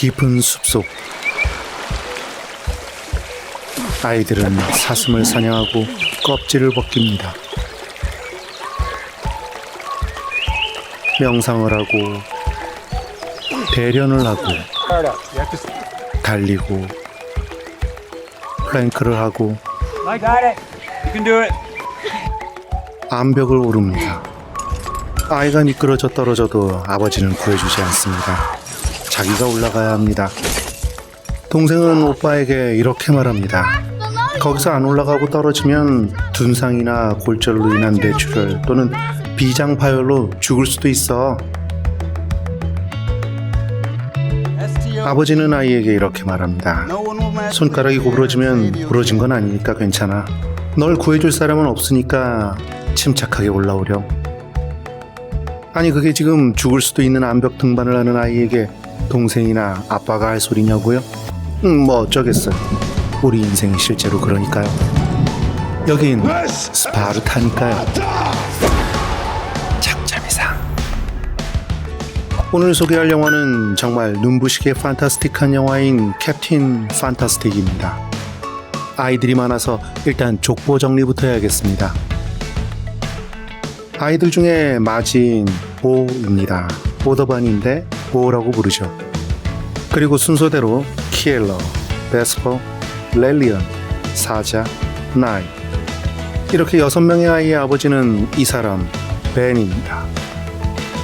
깊은 숲속 아이들은 사슴을 사냥하고 껍질을 벗깁니다. 명상을 하고 대련을 하고 달리고 플랭크를 하고 암벽을 오릅니다. 아이가 미끄러져 떨어져도 아버지는 구해주지 않습니다. 자기가 올라가야 합니다. 동생은 오빠에게 이렇게 말합니다. 거기서 안 올라가고 떨어지면 둔상이나 골절로 인한 뇌출혈 또는 비장파열로 죽을 수도 있어. 아버지는 아이에게 이렇게 말합니다. 손가락이 구부러지면 부러진 건 아니니까 괜찮아. 널 구해줄 사람은 없으니까 침착하게 올라오렴. 아니 그게 지금 죽을 수도 있는 암벽 등반을 하는 아이에게 동생이나 아빠가 할 소리냐고요? 뭐 어쩌겠어요. 우리 인생이 실제로 그러니까요. 여긴 스파르타니까요. 작전이상. 오늘 소개할 영화는 정말 눈부시게 판타스틱한 영화인 캡틴 판타스틱입니다. 아이들이 많아서 일단 족보 정리부터 해야겠습니다. 아이들 중에 마진 보입니다. 보더반인데 보라고 부르죠. 그리고 순서대로 키엘러, 베스퍼, 렐리언, 사자, 나이. 이렇게 6명의 아이의 아버지는 이 사람 벤입니다.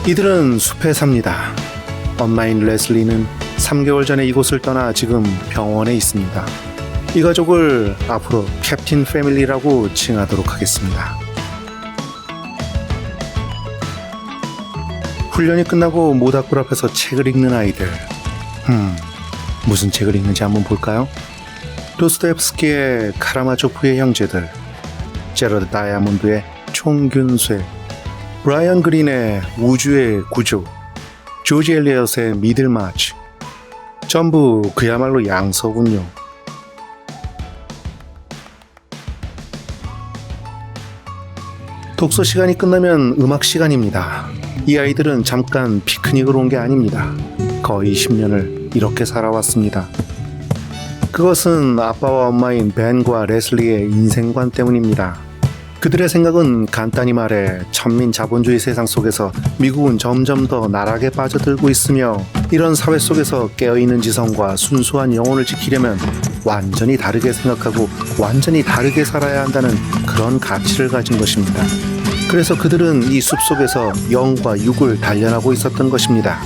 이들은 숲에 삽니다. 엄마인 레슬리는 3개월 전에 이곳을 떠나 지금 병원에 있습니다. 이 가족을 앞으로 캡틴 패밀리라고 칭하도록 하겠습니다. 훈련이 끝나고 모닥불 앞에서 책을 읽는 아이들. 무슨 책을 읽는지 한번 볼까요? 도스토옙스키의 카라마조프의 형제들, 제러드 다이아몬드의 총균쇠, 브라이언 그린의 우주의 구조, 조지 엘리엇의 미들마치. 전부 그야말로 양서군요. 독서 시간이 끝나면 음악 시간입니다. 이 아이들은 잠깐 피크닉을 온 게 아닙니다. 거의 10년을 이렇게 살아왔습니다. 그것은 아빠와 엄마인 벤과 레슬리의 인생관 때문입니다. 그들의 생각은 간단히 말해 천민 자본주의 세상 속에서 미국은 점점 더 나락에 빠져들고 있으며 이런 사회 속에서 깨어있는 지성과 순수한 영혼을 지키려면 완전히 다르게 생각하고 완전히 다르게 살아야 한다는 그런 가치를 가진 것입니다. 그래서 그들은 이 숲속에서 영과 육을 단련하고 있었던 것입니다.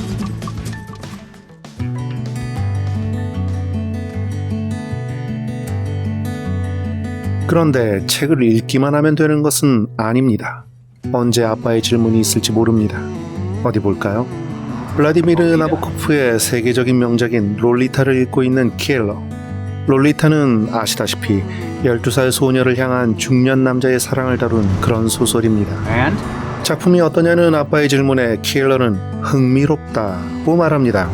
그런데 책을 읽기만 하면 되는 것은 아닙니다. 언제 아빠의 질문이 있을지 모릅니다. 어디 볼까요? 블라디미르 나보코프의 세계적인 명작인 롤리타를 읽고 있는 키엘러. 롤리타는 아시다시피 12살 소녀를 향한 중년 남자의 사랑을 다룬 그런 소설입니다. 작품이 어떠냐는 아빠의 질문에 키엘러는 흥미롭다고 말합니다.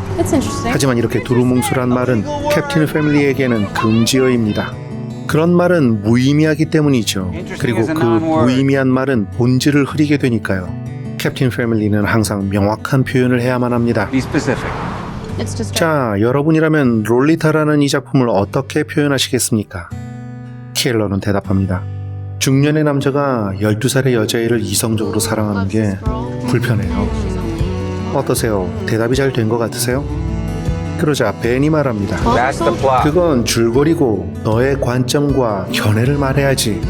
하지만 이렇게 두루뭉술한 말은 캡틴 패밀리에게는 금지어입니다. 그런 말은 무의미하기 때문이죠. 그리고 그 무의미한 말은 본질을 흐리게 되니까요. 캡틴 패밀리는 항상 명확한 표현을 해야만 합니다. 자, 여러분이라면 롤리타라는 이 작품을 어떻게 표현하시겠습니까? 키엘러는 대답합니다. 중년의 남자가 12살의 여자애를 이성적으로 사랑하는 게 불편해요. 어떠세요? 대답이 잘 된 것 같으세요? 그러자 벤이 말합니다. 그건 줄거리고 너의 관점과 견해를 말해야지.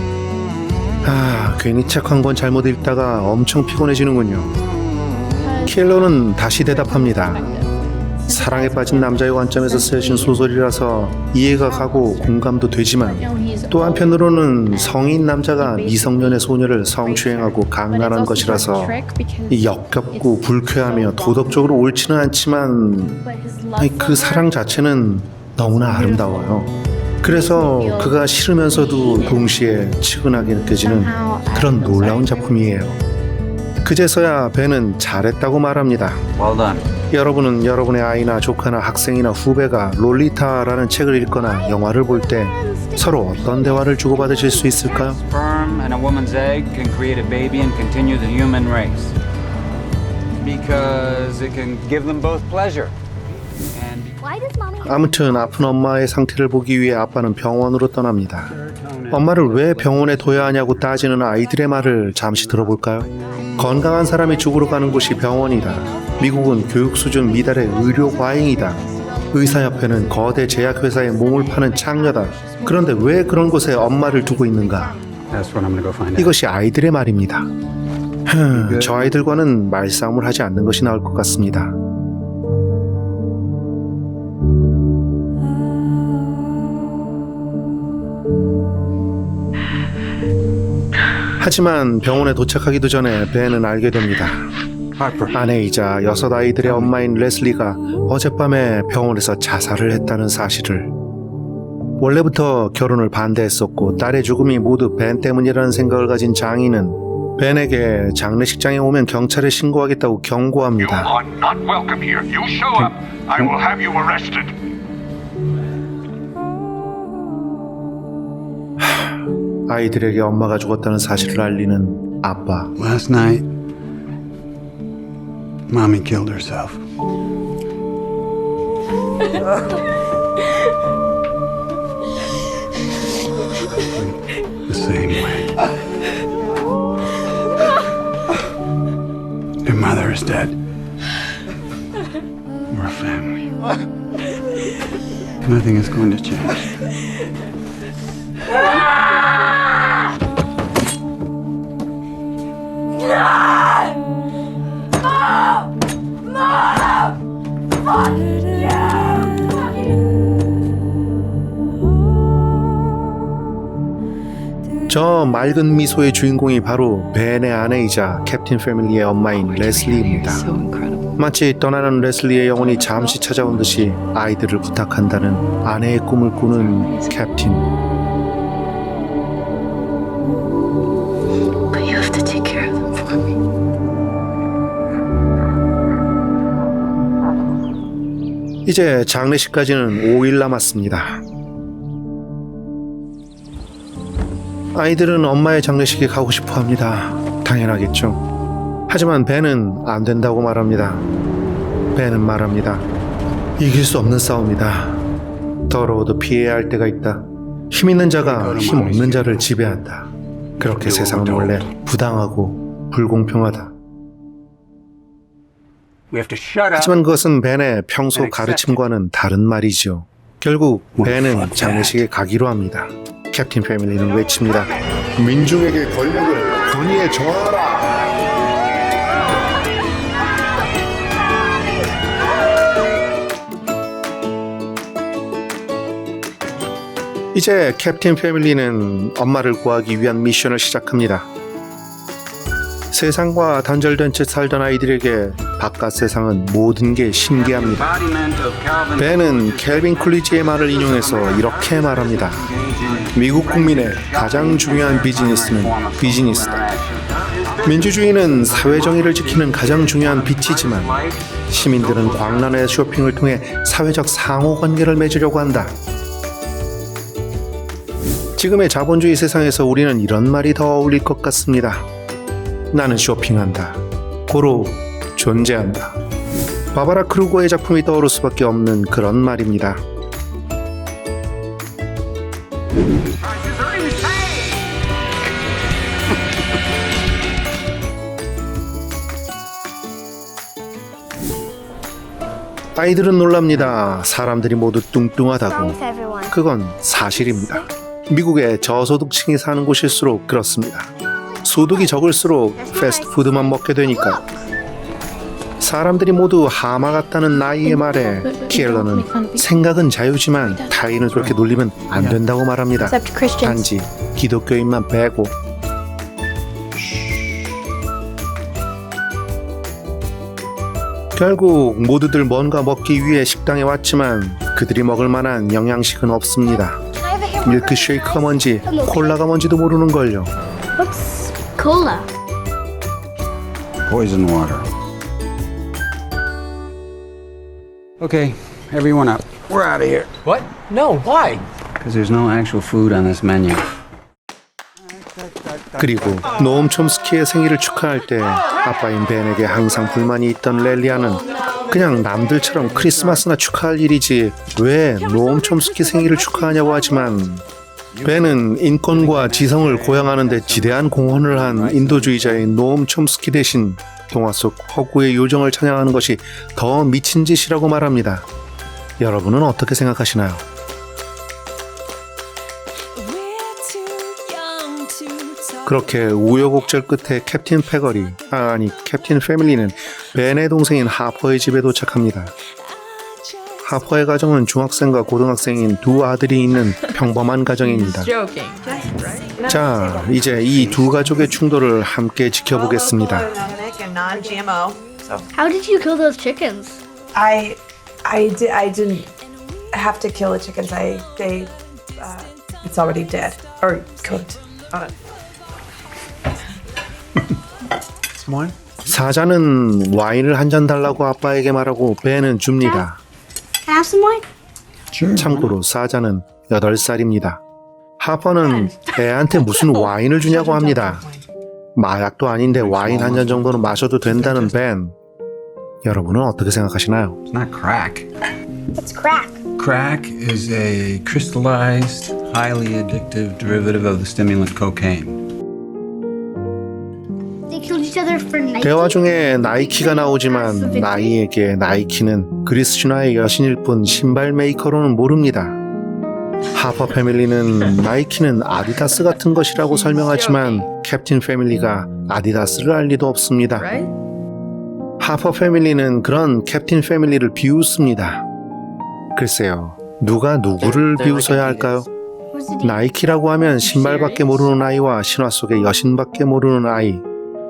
괜히 책 한 권 잘못 읽다가 엄청 피곤해지는군요. 키엘러는 다시 대답합니다. 사랑에 빠진 남자의 관점에서 쓰여진 소설이라서 이해가 가고 공감도 되지만 또 한편으로는 성인 남자가 미성년의 소녀를 성추행하고 강간한 것이라서 역겹고 불쾌하며 도덕적으로 옳지는 않지만 그 사랑 자체는 너무나 아름다워요. 그래서 그가 싫으면서도 동시에 측은하게 느껴지는 그런 놀라운 작품이에요. 그제서야 벤은 잘했다고 말합니다. 여러분은 여러분의 아이나 조카나 학생이나 후배가 롤리타라는 책을 읽거나 영화를 볼 때 서로 어떤 대화를 주고받으실 수 있을까요? 아무튼 아픈 엄마의 상태를 보기 위해 아빠는 병원으로 떠납니다. 엄마를 왜 병원에 둬야 하냐고 따지는 아이들의 말을 잠시 들어볼까요? 건강한 사람이 죽으러 가는 곳이 병원이다. 미국은 교육 수준 미달의 의료 과잉이다. 의사협회는 거대 제약회사에 몸을 파는 창녀다. 그런데 왜 그런 곳에 엄마를 두고 있는가? 이것이 아이들의 말입니다. 저 아이들과는 말싸움을 하지 않는 것이 나을 것 같습니다. 하지만 병원에 도착하기도 전에 벤은 알게 됩니다. 아내이자 6아이들의 엄마인 레슬리가 어젯밤에 병원에서 자살을 했다는 사실을. 원래부터 결혼을 반대했었고 딸의 죽음이 모두 벤 때문이라는 생각을 가진 장인은 벤에게 장례식장에 오면 경찰에 신고하겠다고 경고합니다. You are not welcome here. You show up, I will have you arrested. 아이들에게 엄마가 죽었다는 사실을 알리는 아빠. Last night, Mommy killed herself. The same way. Your mother is dead. We're a family. Nothing is going to change. 저 맑은 미소의 주인공이 바로 벤의 아내이자 캡틴 패밀리의 엄마인 레슬리입니다. 마치 떠나는 레슬리의 영혼이 잠시 찾아온 듯이 아이들을 부탁한다는 아내의 꿈을 꾸는 캡틴. But you have to take care of them for me. 이제 장례식까지는 5일 남았습니다. 아이들은 엄마의 장례식에 가고 싶어 합니다. 당연하겠죠. 하지만 벤은 안 된다고 말합니다. 벤은 말합니다. 이길 수 없는 싸움이다. 더러워도 피해야 할 때가 있다. 힘 있는 자가 힘 없는 자를 지배한다. 그렇게 세상은 원래 부당하고 불공평하다. 하지만 그것은 벤의 평소 가르침과는 다른 말이죠. 결국 벤은 장례식에 가기로 합니다. 캡틴 패밀리는 외칩니다. 민중에게 권력을 권위에 저하라. 이제 캡틴 패밀리는 엄마를 구하기 위한 미션을 시작합니다. 세상과 단절된 채 살던 아이들에게 바깥 세상은 모든 게 신기합니다. 벤은 켈빈 쿨리지의 말을 인용해서 이렇게 말합니다. 미국 국민의 가장 중요한 비즈니스는 비즈니스다. 민주주의는 사회정의를 지키는 가장 중요한 빛이지만 시민들은 광란의 쇼핑을 통해 사회적 상호관계를 맺으려고 한다. 지금의 자본주의 세상에서 우리는 이런 말이 더 어울릴 것 같습니다. 나는 쇼핑한다. 고로 존재한다. 바바라 크루거의 작품이 떠오를 수밖에 없는 그런 말입니다. 아이들은 놀랍니다. 사람들이 모두 뚱뚱하다고. 그건 사실입니다. 미국의 저소득층이 사는 곳일수록 그렇습니다. 소득이 적을수록 패스트푸드만 먹게 되니까. 사람들이 모두 하마 같다는 나이의 말에 키엘러는 생각은 자유지만 타인을 그렇게 놀리면 안 된다고 말합니다. 단지 기독교인만 빼고. 결국 모두들 뭔가 먹기 위해 식당에 왔지만 그들이 먹을 만한 영양식은 없습니다. 밀크쉐이크가 뭔지 콜라가 뭔지도 모르는걸요. What's cola? Poison water. Okay, everyone up. We're out of here. What? No, why? Because there's no actual food on this menu. 그리고 노엄 촘스키의 생일을 축하할 때 아빠인 벤에게 항상 불만이 있던 렐리아는 그냥 남들처럼 크리스마스나 축하할 일이지 왜 노엄 촘스키 생일을 축하하냐고 하지만 벤은 인권과 지성을 고양하는 데 지대한 공헌을 한 인도주의자인 노엄 촘스키 대신 동화 속 허구의 요정을 찬양하는 것이 더 미친 짓이라고 말합니다. 여러분은 어떻게 생각하시나요? 그렇게 우여곡절 끝에 캡틴 캡틴 패밀리는 벤의 동생인 하퍼의 집에 도착합니다. 하퍼의 가정은 중학생과 고등학생인 두 아들이 있는 평범한 가정입니다. 자, 이제 이 두 가족의 충돌을 함께 지켜보겠습니다. How did you kill those chickens? I didn't have to kill the chickens. It's already dead or cooked. 사자는 와인을 한 잔 달라고 아빠에게 말하고 벤은 줍니다. Can I have some wine? 참고로 사자는 8살입니다. 하퍼는 애한테 무슨 와인을 주냐고 합니다. 마약도 아닌데 와인 한 잔 정도는 마셔도 된다는 벤. 여러분은 어떻게 생각하시나요? It's not crack. What's crack? Crack is a crystallized, highly addictive derivative of the stimulant cocaine. They killed each other for Nike? 대화 중에 나이키가 나오지만 나이에게 나이키는 그리스 신화의 여신일 뿐 신발 메이커로는 모릅니다. 하퍼 패밀리는 나이키는 아디다스 같은 것이라고 설명하지만 캡틴 패밀리가 아디다스를 알 리도 없습니다. 하퍼 패밀리는 그런 캡틴 패밀리를 비웃습니다. 글쎄요, 누가 누구를 비웃어야 할까요? 나이키라고 하면 신발밖에 모르는 아이와 신화 속의 여신밖에 모르는 아이.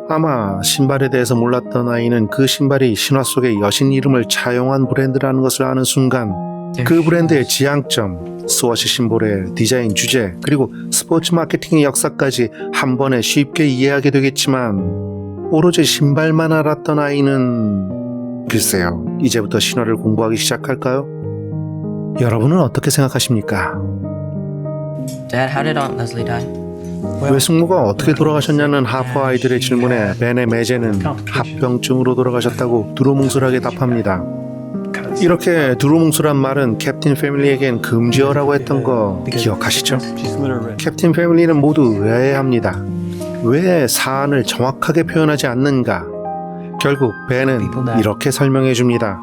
아마 신발에 대해서 몰랐던 아이는 그 신발이 신화 속의 여신 이름을 차용한 브랜드라는 것을 아는 순간 그 브랜드의 지향점, 스워시 심볼의 디자인 주제, 그리고 스포츠 마케팅의 역사까지 한 번에 쉽게 이해하게 되겠지만 오로지 신발만 알았던 아이는 글쎄요, 이제부터 신화를 공부하기 시작할까요? 여러분은 어떻게 생각하십니까? Dad, how did Aunt Leslie die? 외숙모가 어떻게 돌아가셨냐는 하퍼 아이들의 질문에 벤의 매제는 합병증으로 돌아가셨다고 두루뭉술하게 답합니다. 이렇게 두루뭉술한 말은 캡틴 패밀리에겐 금지어라고 했던 거 기억하시죠? 캡틴 패밀리는 모두 의아해합니다. 왜 사안을 정확하게 표현하지 않는가? 결국 벤은 이렇게 설명해 줍니다.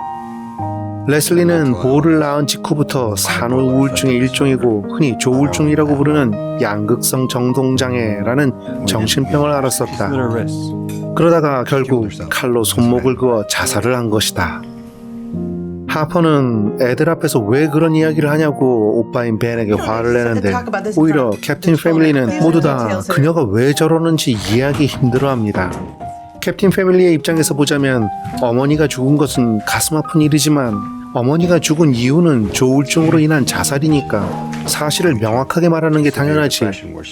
레슬리는 보를 낳은 직후부터 산후 우울증의 일종이고 흔히 조울증이라고 부르는 양극성 정동장애라는 정신병을 앓았었다. 그러다가 결국 칼로 손목을 그어 자살을 한 것이다. 하퍼는 애들 앞에서 왜 그런 이야기를 하냐고 오빠인 벤에게 화를 내는데 오히려 캡틴 패밀리는 모두 다 그녀가 왜 저러는지 이해하기 힘들어합니다. 캡틴 패밀리의 입장에서 보자면 어머니가 죽은 것은 가슴 아픈 일이지만 어머니가 죽은 이유는 조울증으로 인한 자살이니까 사실을 명확하게 말하는 게 당연하지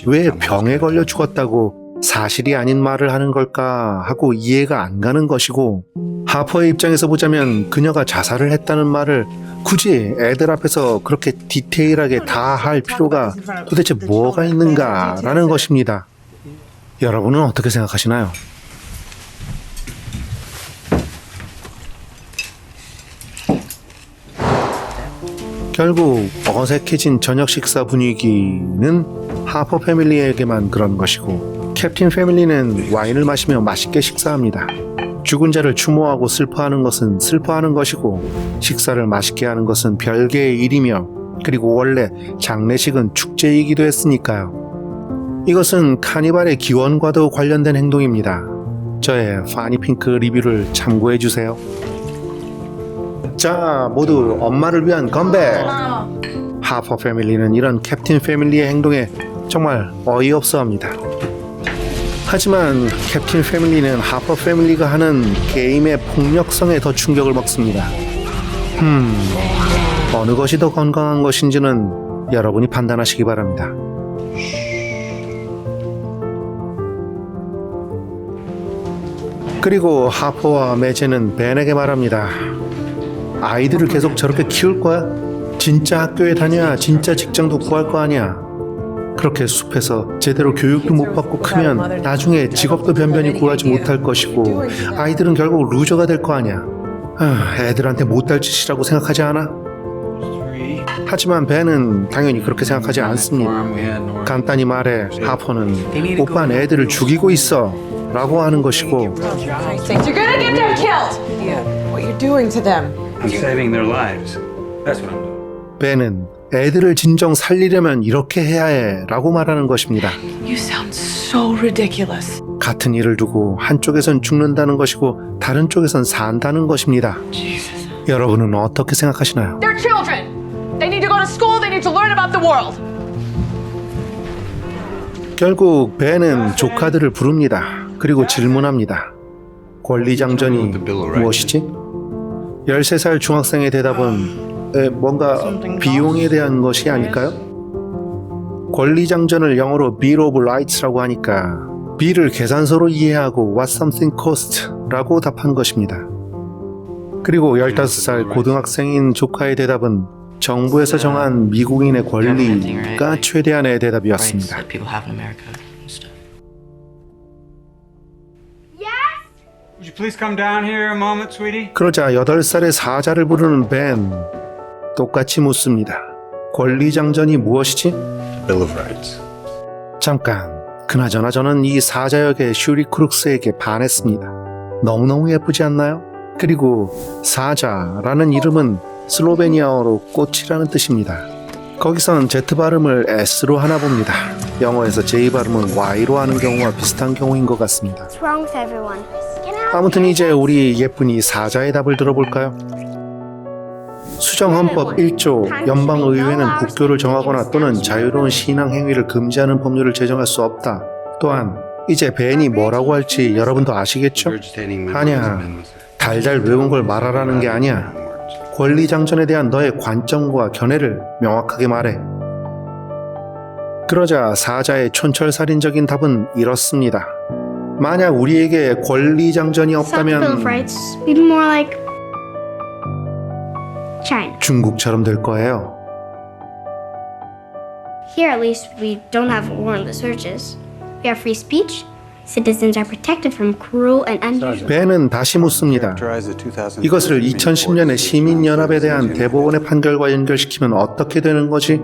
왜 병에 걸려 죽었다고 사실이 아닌 말을 하는 걸까 하고 이해가 안 가는 것이고, 하퍼의 입장에서 보자면 그녀가 자살을 했다는 말을 굳이 애들 앞에서 그렇게 디테일하게 다 할 필요가 도대체 뭐가 있는가라는 것입니다. 여러분은 어떻게 생각하시나요? 결국 어색해진 저녁 식사 분위기는 하퍼 패밀리에게만 그런 것이고 캡틴 패밀리는 와인을 마시며 맛있게 식사합니다. 죽은 자를 추모하고 슬퍼하는 것은 슬퍼하는 것이고 식사를 맛있게 하는 것은 별개의 일이며 그리고 원래 장례식은 축제이기도 했으니까요. 이것은 카니발의 기원과도 관련된 행동입니다. 저의 파니핑크 리뷰를 참고해주세요. 자, 모두 엄마를 위한 건배! 하퍼 패밀리는 이런 캡틴 패밀리의 행동에 정말 어이없어합니다. 하지만 캡틴 패밀리는 하퍼 패밀리가 하는 게임의 폭력성에 더 충격을 먹습니다. 어느 것이 더 건강한 것인지는 여러분이 판단하시기 바랍니다. 그리고 하퍼와 매제는 벤에게 말합니다. 아이들을 계속 저렇게 키울 거야? 진짜 학교에 다녀야 진짜 직장도 구할 거 아니야. 그렇게 숲에서 제대로 교육도 못 받고 크면 나중에 직업도 변변히 구하지 못할 것이고 아이들은 결국 루저가 될 거 아니야. 애들한테 못할 짓이라고 생각하지 않아? 하지만 벤은 당연히 그렇게 생각하지 않습니다. 간단히 말해 하퍼는 오빠는 애들을 죽이고 있어 라고 하는 것이고, You're gonna get them killed. Yeah, what you're doing to them. I'm saving their lives. That's what I'm doing. 벤은 애들을 진정 살리려면 이렇게 해야 해 라고 말하는 것입니다. You sound so ridiculous. 같은 일을 두고 한쪽에선 죽는다는 것이고 다른 쪽에선 산다는 것입니다. 여러분은 어떻게 생각하시나요? They're children. They need to go to school. They need to learn about the world. 결국 벤은 조카들을 부릅니다. 그리고 질문합니다. 권리장전이 무엇이지? 13살 중학생의 대답은 뭔가 비용에 대한 것이 아닐까요? 권리장전을 영어로 Bill of Rights라고 하니까 B를 계산서로 이해하고 What something cost 라고 답한 것입니다. 그리고 15살 고등학생인 조카의 대답은 정부에서 정한 미국인의 권리가 최대한의 대답이었습니다. Rights that people have in America and stuff. Would you please come down here a moment, sweetie? 그러자 8살의 사자를 부르는 벤, 똑같이 묻습니다. 권리장전이 무엇이지? Bill of Rights. 잠깐, 그나저나 저는 이 사자 역의 슈리 크룩스에게 반했습니다. 너무너무 예쁘지 않나요? 그리고 사자라는 이름은 슬로베니아어로 꽃이라는 뜻입니다. 거기선 Z 발음을 S로 하나 봅니다. 영어에서 J 발음을 Y로 하는 경우와 비슷한 경우인 것 같습니다. What's wrong with everyone? 아무튼 이제 우리 예쁜이 사자의 답을 들어볼까요? 수정헌법 1조 연방의회는 국교를 정하거나 또는 자유로운 신앙 행위를 금지하는 법률을 제정할 수 없다. 또한 이제 벤이 뭐라고 할지 여러분도 아시겠죠? 아니야, 달달 외운 걸 말하라는 게 아니야. 권리장전에 대한 너의 관점과 견해를 명확하게 말해. 그러자 사자의 촌철살인적인 답은 이렇습니다. 만약 우리에게 권리장전이 It's not the Bill of 없다면 Rights. We'd be more like China. 중국처럼 될 거예요. Here, at least, we don't have warrantless searches. We have free speech. Citizens are protected from cruel and unusual. 벤은 다시 묻습니다. 이것을 2010년의 시민연합에 대한 대법원의 판결과 연결시키면 어떻게 되는 거지?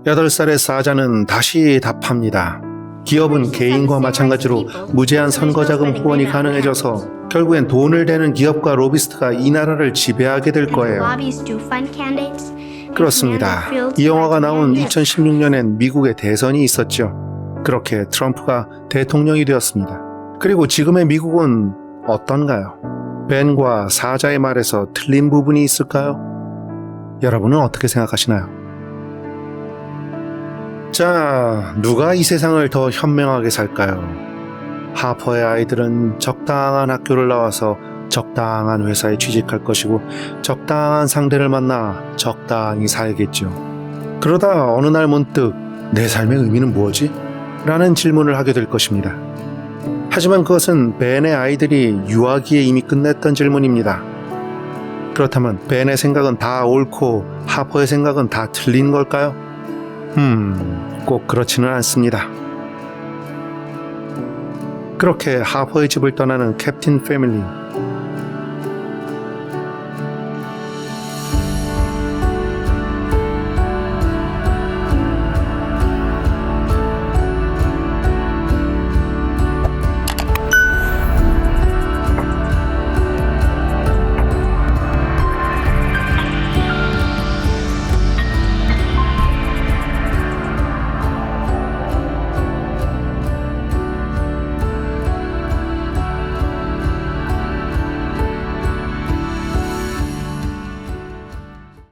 8살의 사자는 다시 답합니다. 기업은 개인과 마찬가지로 무제한 선거자금 후원이 가능해져서 결국엔 돈을 대는 기업과 로비스트가 이 나라를 지배하게 될 거예요. Lobbies do fund candidates. 그렇습니다. 이 영화가 나온 2016년엔 미국에 대선이 있었죠. 그렇게 트럼프가 대통령이 되었습니다. 그리고 지금의 미국은 어떤가요? 벤과 사자의 말에서 틀린 부분이 있을까요? 여러분은 어떻게 생각하시나요? 자, 누가 이 세상을 더 현명하게 살까요? 하퍼의 아이들은 적당한 학교를 나와서 적당한 회사에 취직할 것이고 적당한 상대를 만나 적당히 살겠죠. 그러다 어느 날 문득 내 삶의 의미는 뭐지? 라는 질문을 하게 될 것입니다. 하지만 그것은 벤의 아이들이 유아기에 이미 끝냈던 질문입니다. 그렇다면 벤의 생각은 다 옳고 하퍼의 생각은 다 틀린 걸까요? 꼭 그렇지는 않습니다. 그렇게 하퍼의 집을 떠나는 캡틴 패밀리.